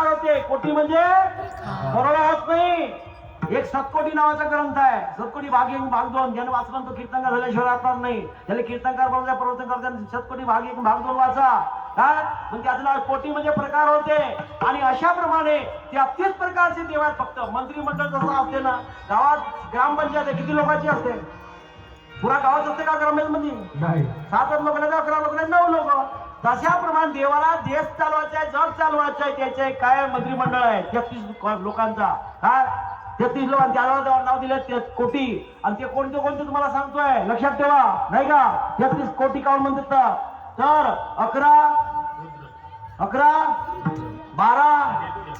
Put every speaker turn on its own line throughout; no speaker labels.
प्रकार होते. कोटी म्हणजे करोडा होत नाही. एक सतकोटी नावाचा ग्रंथ आहे. सतकोटी भाग 1 भाग 2 ज्याने वाचला तो कीर्तनकार झाल्याशिवाय राहणार नाही. त्याला कीर्तनकार बनवायचा प्रवचन करताना सतकोटी भाग 1 भाग 2 वाचा. काय म्हणजे त्याचं नाव कोटी म्हणजे प्रकार होते. आणि अशा प्रमाणे 33 प्रकारचे देव आहेत. फक्त मंत्रिमंडळ जसं असते ना, गावात ग्रामपंचायत किती लोकांची असते? पुरा गावात असते का ग्रामपंचायत मध्ये? 7 लोक नाही, 11 लोक नाही, 9 लोक. तशाप्रमाणे देवाला देश चालवायचा आहे, जग चालवायचं आहे. त्याचे काय मंत्रिमंडळ आहे 33 लोकांचा. काय 33 लोकांचे नाव दिले कोटी. आणि ते कोणते कोणते तुम्हाला सांगतोय, लक्षात ठेवा नाही का? 33 कोटी काऊन म्हणतात तर 11 12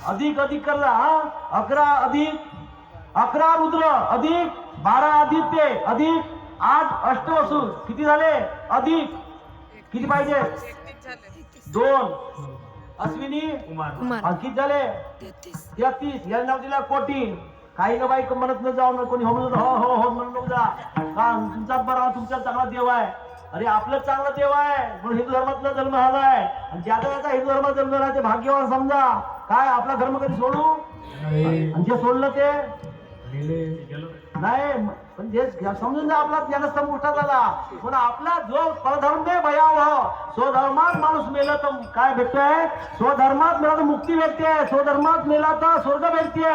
अधिक अधिक कर. 11 रुद्र अधिक 12 आदित्य अधिक 8 अष्टवसु किती झाले? अधिक किती पाहिजे? 2 अश्विनी किती झाले? 33. या नाव दिला कोटी. काही ना बाई म्हणत न जाऊ, कोणी हो म्हणत हो हो हो म्हणून जा. का तुमचाच बरा, तुमचा चांगला देव आहे. अरे आपलं चांगला देव आहे म्हणून हिंदू धर्मातला जन्म झालाय. आणि ज्याचा हिंदू धर्मात जन्म झाला ते भाग्यवान समजा. काय आपला धर्म कधी सोडू? आणि जे सोडलं ते नाही. पण जे समजून जा आपला ज्ञान संपुष्टात आला. पण आपला जो परधर्म भयावह, स्वधर्मात माणूस मेला तर काय भेटतोय? स्वधर्मात मेला तर मुक्ती भेटते, स्वधर्मात मेला तर स्वर्ग भेटते.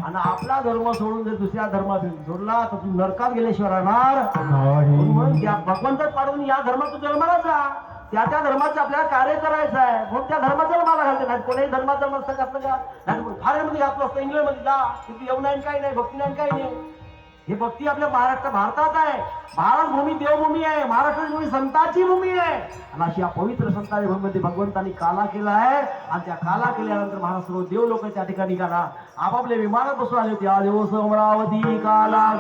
आणि आपला धर्म सोडून जर दुसऱ्या धर्मात सोडला तर तू नरकात गेल्याशिवाय राहणार. म्हणून भगवंतच पाडून या धर्मात तू जन्माला जा. त्या धर्माचं आपल्याला कार्य करायचं आहे. म्हणून त्या धर्माचं मला घालते नाही. कोणाही धर्माचं नसतं घातलं का? फॉरेन मध्ये घातलं असतं, इंग्लंडमध्ये जा, तिथे येऊ नाही काही नाही, भक्ती नाही काही नाही. हे भक्ती आपल्या भारतात आहे. भारत भूमी देवभूमी आहे. महाराष्ट्र भूमी संतांची भूमी आहे. आणि अशी या पवित्र संतांच्या भूमीमध्ये भगवंतांनी काला केला आहे. आणि त्या काला केल्यानंतर महाराष्ट्र देव लोक त्या ठिकाणी आपापल्या विमानात बसून आले होते. आले अमरावती काला.